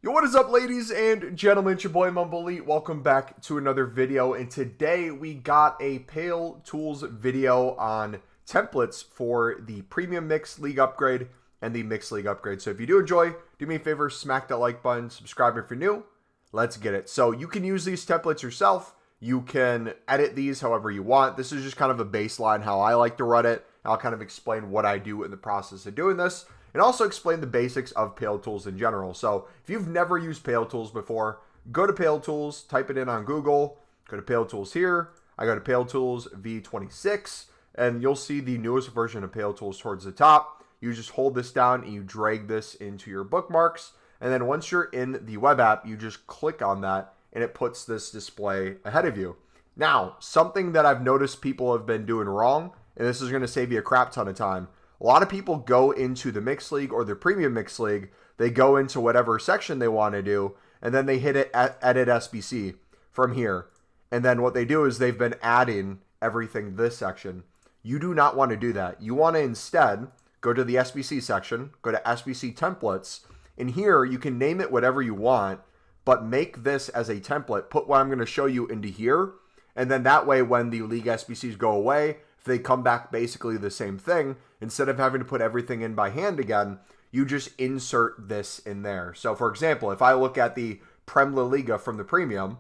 Yo, what is up, ladies and gentlemen? It's your boy MumboElite. Welcome back to another video. And today we got a Paletools video on templates for the Premium Mixed League upgrade and the Mixed League upgrade. So if you do enjoy, do me a favor, smack that like button, subscribe if you're new. Let's get it. So you can use these templates yourself. You can edit these however you want. This is just kind of a baseline how I like to run it. I'll kind of explain what I do in the process of doing this, and also explain the basics of Paletools in general. So if you've never used Paletools before, go to Paletools, type it in on Google, go to Paletools here. I go to Paletools V26, and you'll see the newest version of Paletools towards the top. You just hold this down and you drag this into your bookmarks. And then once you're in the web app, you just click on that and it puts this display ahead of you. Now, something that I've noticed people have been doing wrong, and this is going to save you a crap ton of time. A lot of people go into the Mixed League or the Premium Mixed League. They go into whatever section they want to do, and then they hit it edit SBC from here. And then what they do is they've been adding everything to this section. You do not want to do that. You want to instead go to the SBC section, go to SBC templates, and here you can name it whatever you want, but make this as a template. Put what I'm going to show you into here, and then that way when the League SBCs go away, if they come back basically the same thing, instead of having to put everything in by hand again, you just insert this in there. So for example, if I look at the Prem and La Liga from the Premium,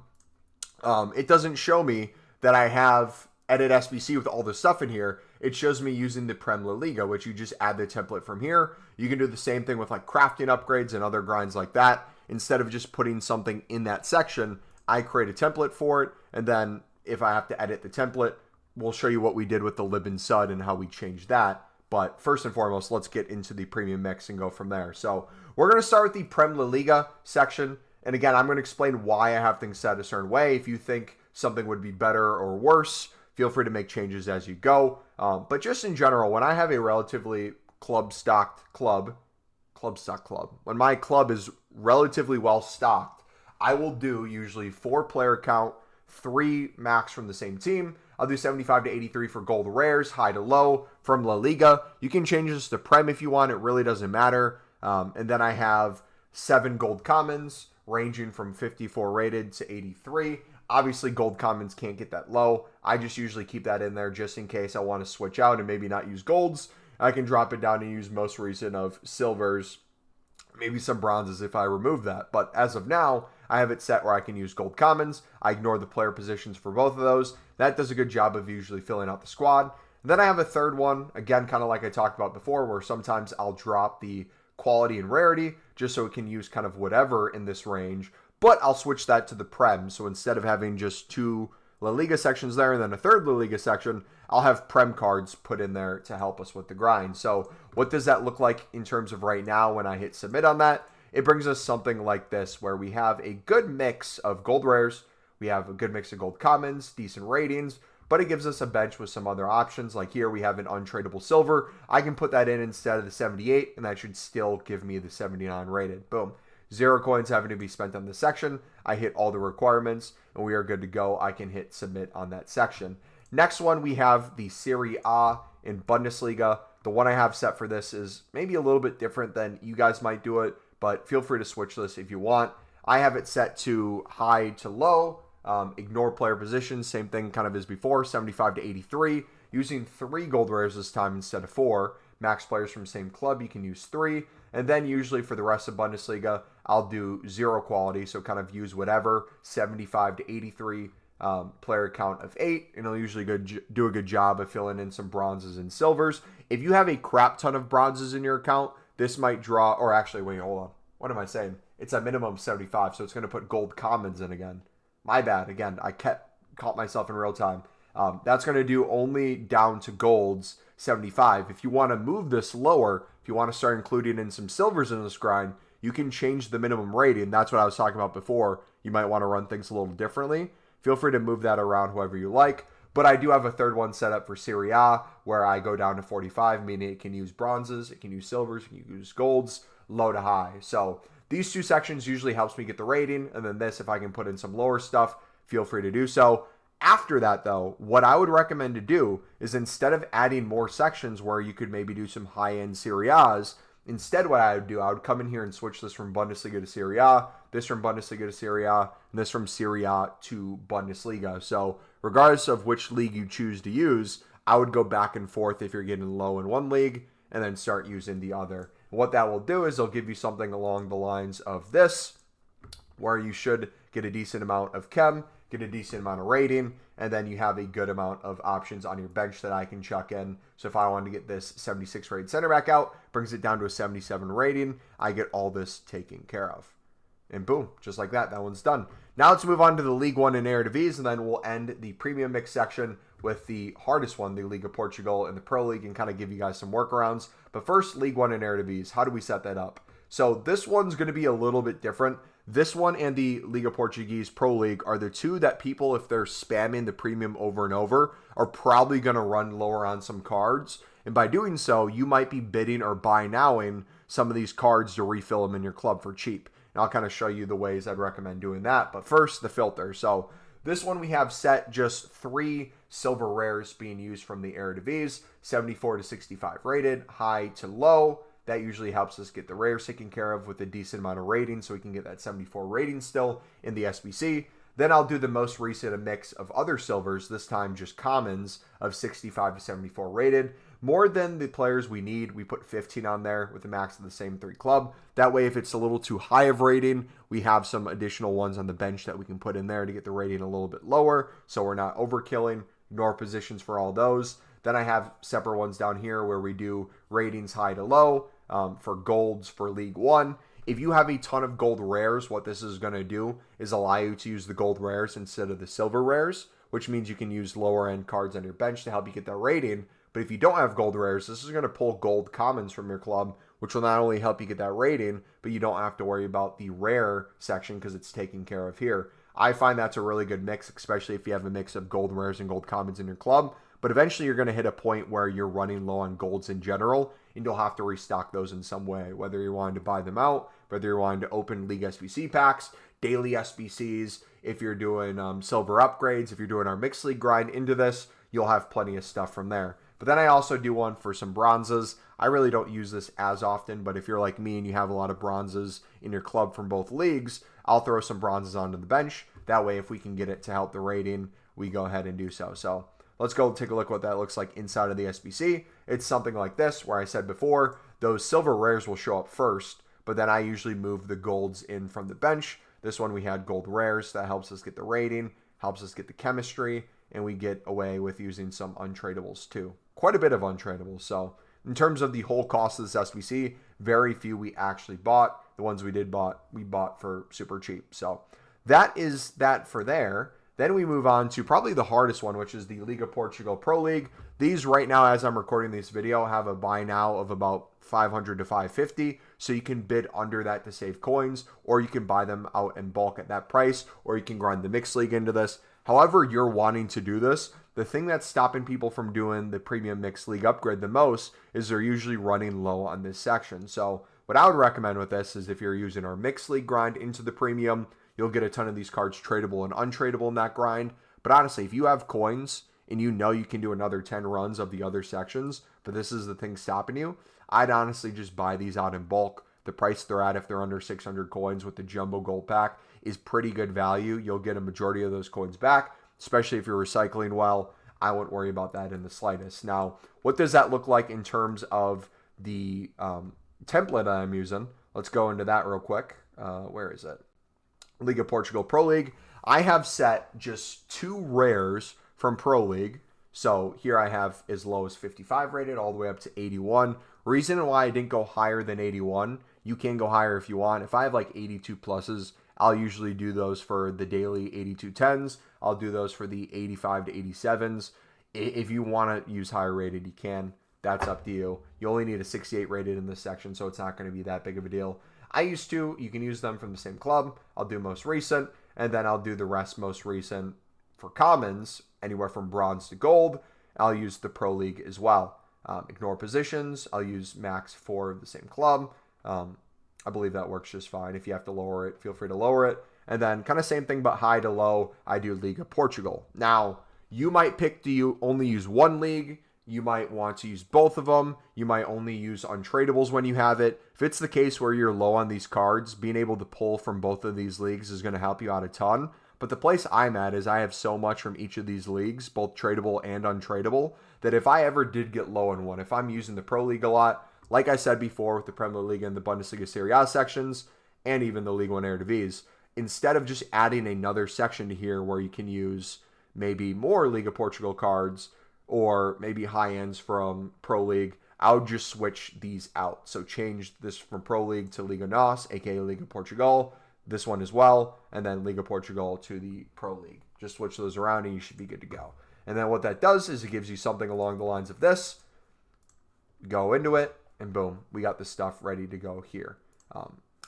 it doesn't show me that I have edit SBC with all this stuff in here. It shows me using the Prem and La Liga, which you just add the template from here. You can do the same thing with like crafting upgrades and other grinds like that. Instead of just putting something in that section, I create a template for it, and then if I have to edit the template, we'll show you what we did with the lib and sud and how we changed that. But first and foremost, let's get into the premium mix and go from there. So we're going to start with the Prem La Liga section. And again, I'm going to explain why I have things set a certain way. If you think something would be better or worse, feel free to make changes as you go. But just in general, when I have a relatively club-stocked club, when my club is relatively well stocked, I will do usually 4 player count, 3 max from the same team. I'll do 75 to 83 for gold rares, high to low from La Liga. You can change this to Prem if you want. It really doesn't matter. And then I have 7 gold commons ranging from 54 rated to 83. Obviously, gold commons can't get that low. I just usually keep that in there just in case I want to switch out and maybe not use golds. I can drop it down and use most recent of silvers, maybe some bronzes if I remove that. But as of now, I have it set where I can use gold commons. I ignore the player positions for both of those. That does a good job of usually filling out the squad. And then I have a third one, again, kind of like I talked about before, where sometimes I'll drop the quality and rarity just so it can use kind of whatever in this range. But I'll switch that to the Prem. So instead of having just 2 La Liga sections there and then a third La Liga section, I'll have Prem cards put in there to help us with the grind. So what does that look like in terms of right now when I hit submit on that? It brings us something like this, where we have a good mix of gold rares, we have a good mix of gold commons, decent ratings, but it gives us a bench with some other options. Like here we have an untradeable silver. I can put that in instead of the 78, and that should still give me the 79 rated. Boom. 0 coins having to be spent on this section. I hit all the requirements, and we are good to go. I can hit submit on that section. Next one, we have the Serie A and Bundesliga. The one I have set for this is maybe a little bit different than you guys might do it, but feel free to switch this if you want. I have it set to high to low, ignore player positions, same thing kind of as before, 75 to 83, using 3 gold rares this time instead of 4. Max players from same club, you can use 3. And then usually for the rest of Bundesliga, I'll do 0 quality, so kind of use whatever, 75 to 83, player count of 8, and it'll usually do a good job of filling in some bronzes and silvers. If you have a crap ton of bronzes in your account, this might draw, or actually, wait, hold on. What am I saying? It's a minimum 75, so it's going to put gold commons in again. My bad. Again, I caught myself in real time. That's going to do only down to golds 75. If you want to move this lower, if you want to start including in some silvers in this grind, you can change the minimum rating. That's what I was talking about before. You might want to run things a little differently. Feel free to move that around however you like. But I do have a third one set up for Serie A, where I go down to 45, meaning it can use bronzes, it can use silvers, it can use golds, low to high. So these 2 sections usually helps me get the rating, and then this, if I can put in some lower stuff, feel free to do so. After that, though, what I would recommend to do is instead of adding more sections where you could maybe do some high-end Serie A's, Instead, what I would do, I would come in here and switch this from Bundesliga to Serie A, this from Bundesliga to Serie A, and this from Serie A to Bundesliga. So regardless of which league you choose to use, I would go back and forth if you're getting low in one league and then start using the other. And what that will do is it'll give you something along the lines of this, where you should get a decent amount of chem, get a decent amount of rating, and then you have a good amount of options on your bench that I can chuck in. So if I wanted to get this 76 rated center back out, brings it down to a 77 rating, I get all this taken care of. And boom, just like that, that one's done. Now let's move on to the Ligue 1 and Eredivisie, and then we'll end the premium mix section with the hardest one, the Ligue of Portugal and the Pro League, and kind of give you guys some workarounds. But first, Ligue 1 and Eredivisie, how do we set that up? So this one's going to be a little bit different. This one and the Liga Portuguese Pro League are the two that people, if they're spamming the premium over and over, are probably going to run lower on some cards. And by doing so, you might be bidding or buy nowing some of these cards to refill them in your club for cheap. And I'll kind of show you the ways I'd recommend doing that. But first, the filter. So this one we have set just 3 silver rares being used from the Eredivisie, 74 to 65 rated, high to low. That usually helps us get the rares taken care of with a decent amount of rating, so we can get that 74 rating still in the SBC. Then I'll do the most recent mix of other silvers, this time just commons, of 65 to 74 rated. More than the players we need, we put 15 on there with a max of the same 3 club. That way, if it's a little too high of rating, we have some additional ones on the bench that we can put in there to get the rating a little bit lower, so we're not overkilling. Ignore positions for all those. Then I have separate ones down here where we do ratings high to low for golds for Ligue 1. If you have a ton of gold rares, what this is going to do is allow you to use the gold rares instead of the silver rares, which means you can use lower end cards on your bench to help you get that rating. But if you don't have gold rares, this is going to pull gold commons from your club, which will not only help you get that rating, but you don't have to worry about the rare section because it's taken care of here. I find that's a really good mix, especially if you have a mix of gold rares and gold commons in your club. But eventually you're going to hit a point where you're running low on golds in general, and you'll have to restock those in some way, whether you're wanting to buy them out, whether you're wanting to open League SBC packs, daily SBCs, if you're doing silver upgrades, if you're doing our mixed league grind into this, you'll have plenty of stuff from there. But then I also do one for some bronzes. I really don't use this as often, but if you're like me and you have a lot of bronzes in your club from both leagues, I'll throw some bronzes onto the bench. That way, if we can get it to help the rating, we go ahead and do so. So let's go take a look what that looks like inside of the SBC. It's something like this, where I said before, those silver rares will show up first, but then I usually move the golds in from the bench. This one we had gold rares. That helps us get the rating, helps us get the chemistry, and we get away with using some untradables too. Quite a bit of untradables. So in terms of the whole cost of this SBC, very few we actually bought. The ones we bought for super cheap. So that is that for there. Then we move on to probably the hardest one, which is the Liga Portugal Pro League. These right now, as I'm recording this video, have a buy now of about 500 to 550. So you can bid under that to save coins, or you can buy them out in bulk at that price, or you can grind the mixed league into this. However you're wanting to do this, the thing that's stopping people from doing the premium mixed league upgrade the most is they're usually running low on this section. So what I would recommend with this is if you're using our mixed league grind into the premium, you'll get a ton of these cards tradable and untradable in that grind. But honestly, if you have coins and you know you can do another 10 runs of the other sections, but this is the thing stopping you, I'd honestly just buy these out in bulk. The price they're at, if they're under 600 coins with the jumbo gold pack, is pretty good value. You'll get a majority of those coins back, especially if you're recycling well. I wouldn't worry about that in the slightest. Now, what does that look like in terms of the template I'm using? Let's go into that real quick. Where is it? Liga Portugal Pro League. I have set just 2 rares from Pro League. So here I have as low as 55 rated all the way up to 81. Reason why I didn't go higher than 81, you can go higher if you want. If I have like 82 pluses, I'll usually do those for the daily 82 10s. I'll do those for the 85 to 87s. If you want to use higher rated, you can. That's up to you. You only need a 68 rated in this section, so it's not going to be that big of a deal. I used to. You can use them from the same club. I'll do most recent, and then I'll do the rest most recent for commons, anywhere from bronze to gold. I'll use the Pro League as well. Ignore positions. I'll use max 4 of the same club. I believe that works just fine. If you have to lower it, feel free to lower it. And then kind of same thing, but high to low, I do Liga Portugal. Now, you might pick to only use one league. you might want to use both of them. You might only use untradables when you have it. If it's the case where you're low on these cards, being able to pull from both of these leagues is going to help you out a ton. But the place I'm at is I have so much from each of these leagues, both tradable and untradable, that if I ever did get low in one, if I'm using the Pro League a lot, like I said before with the Prem and La Liga and the Bundesliga Serie A sections, and even the Ligue 1 Eredivisie, instead of just adding another section to here where you can use maybe more Liga Portugal cards or maybe high ends from Pro League, I would just switch these out. So change this from Pro League to Liga NOS, aka Liga Portugal, this one as well, and then Liga Portugal to the Pro League. Just switch those around and you should be good to go. And then what that does is it gives you something along the lines of this. Go into it, and boom, we got the stuff ready to go here.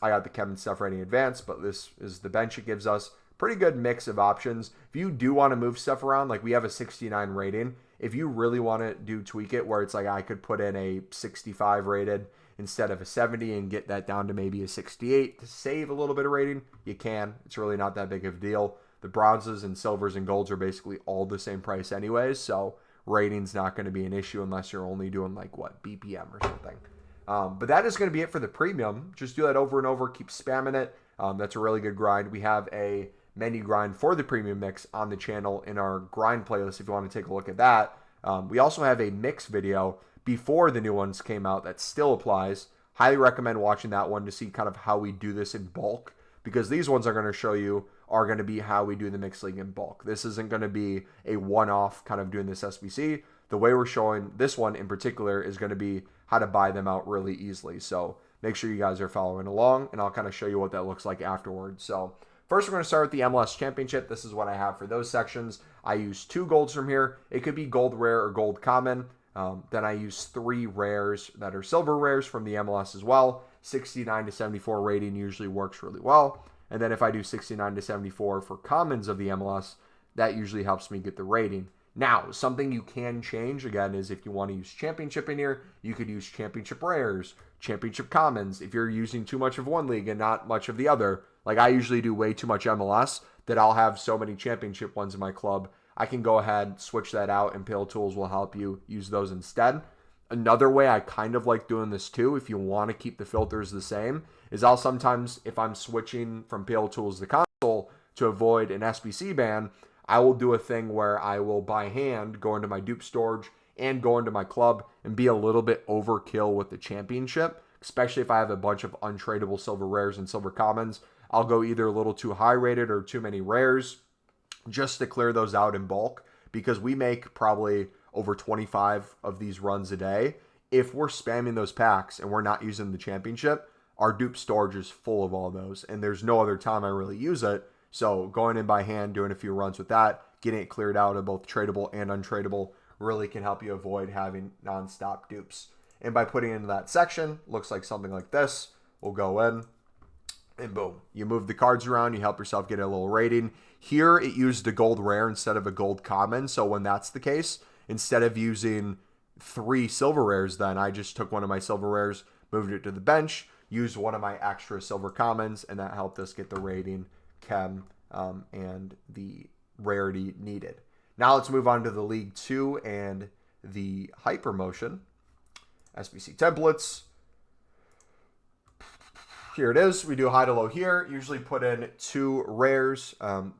I got the Kevin stuff ready in advance, but this is the bench it gives us. Pretty good mix of options. If you do want to move stuff around, like we have a 69 rating, if you really want to tweak it where it's like I could put in a 65 rated instead of a 70 and get that down to maybe a 68 to save a little bit of rating, you can. It's really not that big of a deal. The bronzes and silvers and golds are basically all the same price anyways, so rating's not going to be an issue unless you're only doing like, what, BPM or something. But that is going to be it for the premium. Just do that over and over. Keep spamming it. That's a really good grind. We have a menu grind for the premium mix on the channel in our grind playlist if you want to take a look at that. We also have a mix video before the new ones came out that still applies. Highly recommend watching that one to see kind of how we do this in bulk, because these ones are going to show you are going to be how we do the mixed league in bulk. This isn't going to be a one-off kind of doing this SBC. The way we're showing this one in particular is going to be how to buy them out really easily. So make sure you guys are following along, and I'll kind of show you what that looks like afterwards. So first, we're going to start with the MLS Championship. This is what I have for those sections. I use 2 golds from here. It could be gold rare or gold common. Then I use 3 rares that are silver rares from the MLS as well. 69 to 74 rating usually works really well. And then if I do 69 to 74 for commons of the MLS, that usually helps me get the rating. Now, something you can change, again, is if you want to use championship in here, you could use championship rares, championship commons. If you're using too much of one league and not much of the other, like I usually do way too much MLS that I'll have so many championship ones in my club, I can go ahead, switch that out, and Paletools will help you use those instead. Another way I kind of like doing this too, if you want to keep the filters the same, is I'll sometimes, if I'm switching from Paletools to console to avoid an SBC ban, I will do a thing where I will by hand go into my dupe storage and go into my club and be a little bit overkill with the championship, especially if I have a bunch of untradeable silver rares and silver commons. I'll go either a little too high rated or too many rares just to clear those out in bulk, because we make probably over 25 of these runs a day. If we're spamming those packs and we're not using the championship, our dupe storage is full of all those, and there's no other time I really use it. So going in by hand, doing a few runs with that, getting it cleared out of both tradable and untradable really can help you avoid having non-stop dupes. And by putting it into that section, looks like something like this. We'll go in, and boom. You move the cards around, you help yourself get a little rating. Here, it used a gold rare instead of a gold common, so when that's the case, instead of using 3 silver rares then, I just took one of my silver rares, moved it to the bench, used one of my extra silver commons, and that helped us get the rating, chem, and the rarity needed. Now let's move on to the League 2 and the Hypermotion. SBC templates. Here it is. We do high to low here. Usually put in 2 rares.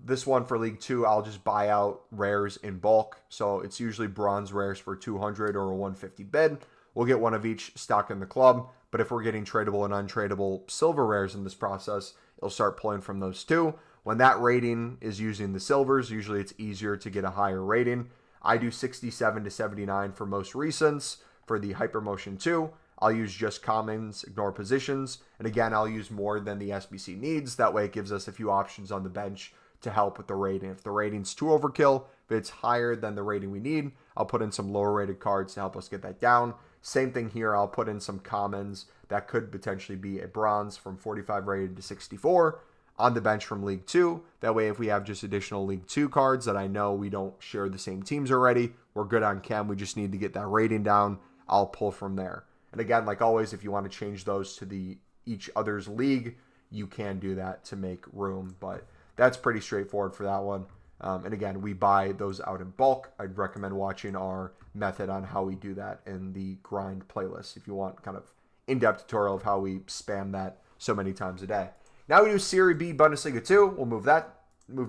This one for League 2, I'll just buy out rares in bulk. So it's usually bronze rares for 200 or a 150 bid. We'll get one of each stock in the club. But if we're getting tradable and untradable silver rares in this process, it'll start pulling from those 2. When that rating is using the silvers, usually it's easier to get a higher rating. I do 67 to 79 for most recents. For the Hypermotion 2, I'll use just commons, ignore positions. And again, I'll use more than the SBC needs. That way it gives us a few options on the bench to help with the rating. If the rating's too overkill, if it's higher than the rating we need, I'll put in some lower rated cards to help us get that down. Same thing here, I'll put in some commons that could potentially be a bronze from 45 rated to 64 on the bench from League 2. That way, if we have just additional League 2 cards that I know we don't share the same teams already, we're good on chem. We just need to get that rating down. I'll pull from there. And again, like always, if you want to change those to the each other's league, you can do that to make room. But that's pretty straightforward for that one. And again, we buy those out in bulk. I'd recommend watching our method on how we do that in the grind playlist if you want kind of in-depth tutorial of how we spam that so many times a day. Now we do Serie B Bundesliga 2. We'll move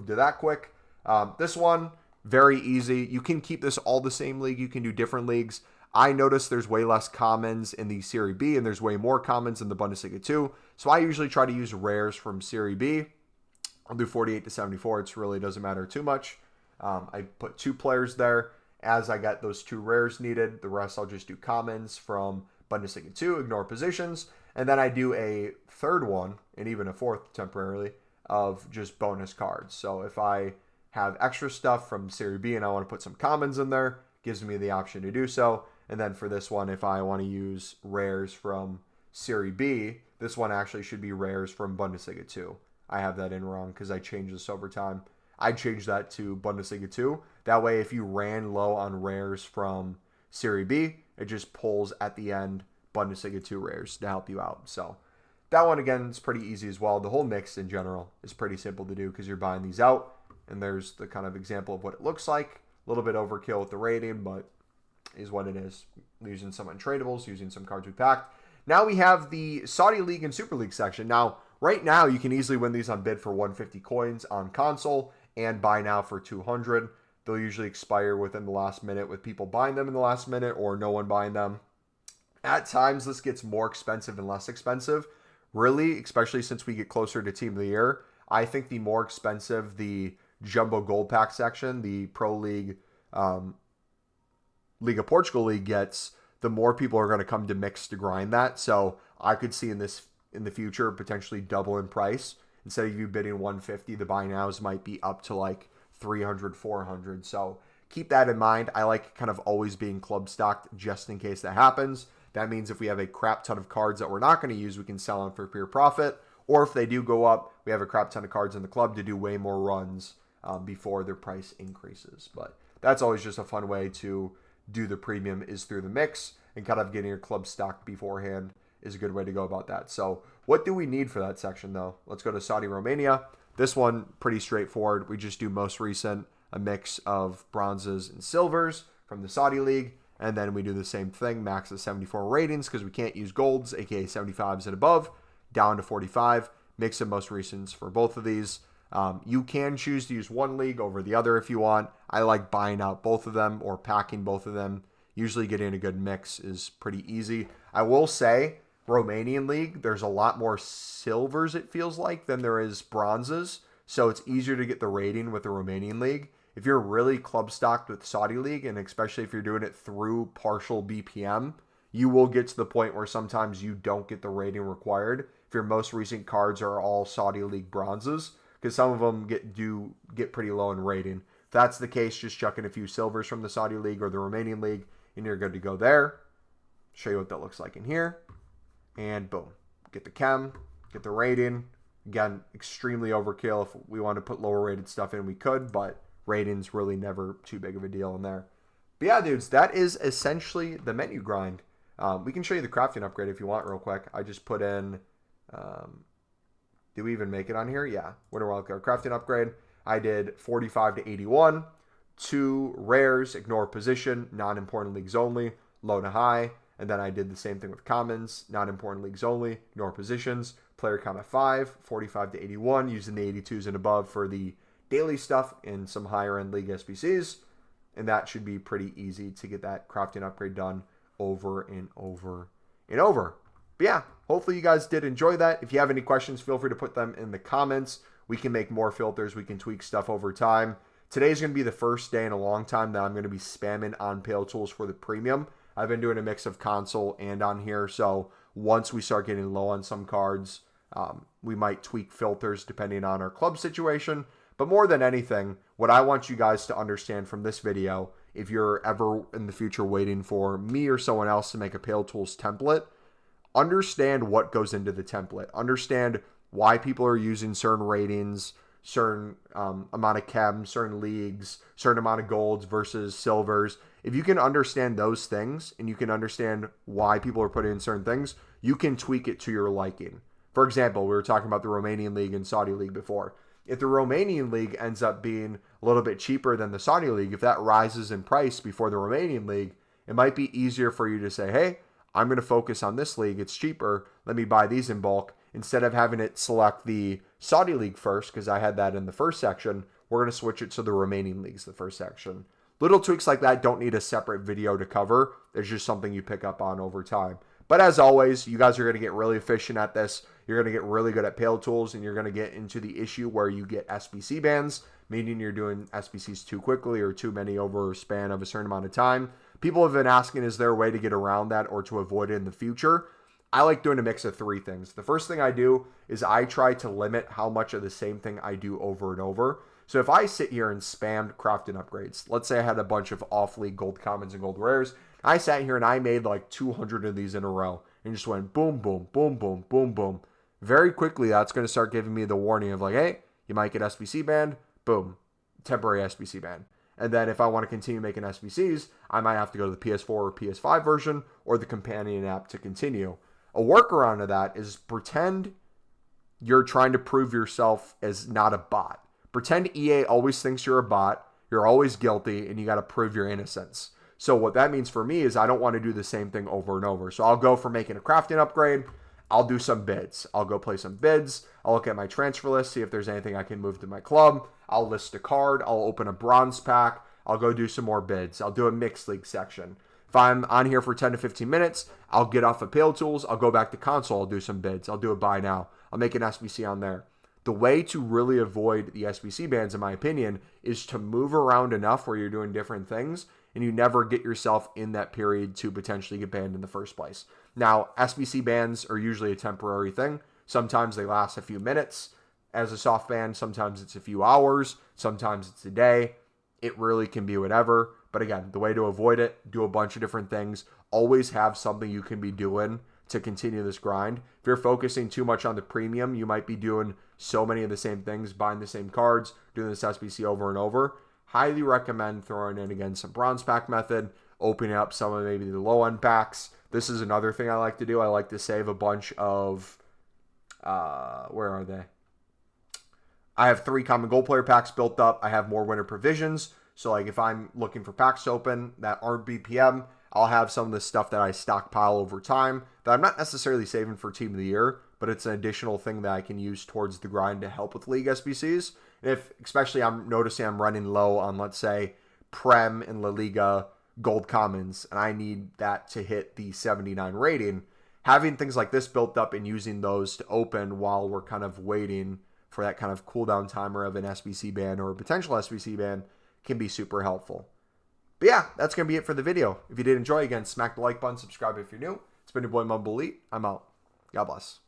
to that quick. This one, very easy. You can keep this all the same league. You can do different leagues. I noticed there's way less commons in the Serie B and there's way more commons in the Bundesliga 2. So I usually try to use rares from Serie B. I'll do 48 to 74. It really doesn't matter too much. I put 2 players there. As I got those 2 rares needed, the rest I'll just do commons from Bundesliga 2, ignore positions. And then I do a third one, and even a fourth temporarily, of just bonus cards. So if I have extra stuff from Serie B and I want to put some commons in there, gives me the option to do so. And then for this one, if I want to use rares from Serie B, this one actually should be rares from Bundesliga 2. I have that in wrong because I changed this over time. I changed that to Bundesliga 2. That way, if you ran low on rares from Serie B, it just pulls at the end Bundesliga 2 rares to help you out. So that one, again, is pretty easy as well. The whole mix in general is pretty simple to do because you're buying these out. And there's the kind of example of what it looks like. A little bit overkill with the rating, but is what it is. Using some untradables, using some cards we packed. Now we have the Saudi League and Super League section. Now, right now, you can easily win these on bid for 150 coins on console and buy now for 200. They'll usually expire within the last minute with people buying them in the last minute or no one buying them. At times, this gets more expensive and less expensive. Really, especially since we get closer to Team of the Year, I think the more expensive the Jumbo Gold Pack section, the Pro League, Liga Portugal League gets, the more people are going to come to Mix to grind that. So I could see in the future potentially double in price. Instead of you bidding 150, the buy nows might be up to like 300, 400. So keep that in mind. I like kind of always being club stocked just in case that happens. That means if we have a crap ton of cards that we're not going to use, we can sell them for pure profit. Or if they do go up, we have a crap ton of cards in the club to do way more runs before their price increases. But that's always just a fun way to do the premium is through the mix, and kind of getting your club stocked beforehand is a good way to go about that. So what do we need for that section though? Let's go to Saudi Romania. This one, pretty straightforward. We just do most recent, a mix of bronzes and silvers from the Saudi League. And then we do the same thing, max of 74 ratings because we can't use golds, aka 75s and above, down to 45. Mix of most recents for both of these. You can choose to use one league over the other if you want. I like buying out both of them or packing both of them. Usually getting a good mix is pretty easy. I will say, Romanian League, there's a lot more silvers, it feels like, than there is bronzes. So it's easier to get the rating with the Romanian League. If you're really club stocked with Saudi League, and especially if you're doing it through partial BPM, you will get to the point where sometimes you don't get the rating required if your most recent cards are all Saudi League bronzes, because some of them get pretty low in rating. If that's the case, just chuck in a few silvers from the Saudi League or the Romanian League, and you're good to go there. Show you what that looks like in here. And boom. Get the chem, get the rating. Again, extremely overkill. If we want to put lower rated stuff in, we could, but rating's really never too big of a deal in there. But yeah, dudes, that is essentially the menu grind. We can show you the crafting upgrade if you want real quick. I just put in, did we even make it on here? Yeah, Winter Wildcard crafting upgrade. I did 45 to 81, 2 rares, ignore position, non-important leagues only, low to high. And then I did the same thing with commons, non-important leagues only, ignore positions, player count of 5, 45 to 81, using the 82s and above for the daily stuff in some higher end league SBCs. And that should be pretty easy to get that crafting upgrade done over and over and over. But yeah, hopefully you guys did enjoy that. If you have any questions, feel free to put them in the comments. We can make more filters. We can tweak stuff over time. Today's going to be the first day in a long time that I'm going to be spamming on Paletools for the premium. I've been doing a mix of console and on here. So once we start getting low on some cards, we might tweak filters depending on our club situation. But more than anything, what I want you guys to understand from this video, if you're ever in the future waiting for me or someone else to make a Paletools template, understand what goes into the template. Understand why people are using certain ratings, certain amount of chem, certain leagues, certain amount of golds versus silvers. If you can understand those things and you can understand why people are putting in certain things, you can tweak it to your liking. For example, we were talking about the Romanian League and Saudi League before. If the Romanian league ends up being a little bit cheaper than the Saudi league, if that rises in price before the Romanian league, it might be easier for you to say, hey, I'm going to focus on this league. It's cheaper. Let me buy these in bulk. Instead of having it select the Saudi league first, because I had that in the first section, we're going to switch it to the Romanian leagues, the first section. Little tweaks like that don't need a separate video to cover. There's just something you pick up on over time. But as always, you guys are going to get really efficient at this. You're going to get really good at Paletools, and you're going to get into the issue where you get SBC bans, meaning you're doing SBCs too quickly or too many over a span of a certain amount of time. People have been asking, is there a way to get around that or to avoid it in the future? I like doing a mix of three things. The first thing I do is I try to limit how much of the same thing I do over and over. So if I sit here and spammed crafting upgrades, let's say I had a bunch of off-league gold commons and gold rares, I sat here and I made like 200 of these in a row and just went boom, boom, boom, boom, boom, boom. Very quickly, that's going to start giving me the warning of like, hey, you might get SBC banned, boom, temporary SBC ban. And then if I want to continue making SBCs, I might have to go to the PS4 or PS5 version or the companion app to continue. A workaround of that is pretend you're trying to prove yourself as not a bot. Pretend EA always thinks you're a bot, you're always guilty, and you got to prove your innocence. So what that means for me is I don't want to do the same thing over and over. So I'll go for making a crafting upgrade. I'll do some bids. I'll go play some bids. I'll look at my transfer list, see if there's anything I can move to my club. I'll list a card. I'll open a bronze pack. I'll go do some more bids. I'll do a mixed league section. If I'm on here for 10 to 15 minutes, I'll get off of Paletools. I'll go back to console. I'll do some bids. I'll do a buy now. I'll make an SBC on there. The way to really avoid the SBC bans, in my opinion, is to move around enough where you're doing different things and you never get yourself in that period to potentially get banned in the first place. Now, SBC bans are usually a temporary thing. Sometimes they last a few minutes as a soft ban. Sometimes it's a few hours. Sometimes it's a day. It really can be whatever. But again, the way to avoid it, do a bunch of different things. Always have something you can be doing to continue this grind. If you're focusing too much on the premium, you might be doing so many of the same things, buying the same cards, doing this SBC over and over. Highly recommend throwing in, again, some bronze pack method, opening up some of maybe the low end packs. This is another thing I like to do. I like to save a bunch of, where are they? I have 3 common gold player packs built up. I have more winter provisions. So like if I'm looking for packs to open that aren't BPM, I'll have some of the stuff that I stockpile over time that I'm not necessarily saving for Team of the Year, but it's an additional thing that I can use towards the grind to help with League SBCs. And if, especially I'm noticing I'm running low on, let's say, Prem and La Liga gold commons, and I need that to hit the 79 rating, having things like this built up and using those to open while we're kind of waiting for that kind of cooldown timer of an SBC ban or a potential SBC ban can be super helpful. But yeah, that's going to be it for the video. If you did enjoy, again, smack the like button, subscribe if you're new. It's been your boy MumboElite. I'm out. God bless.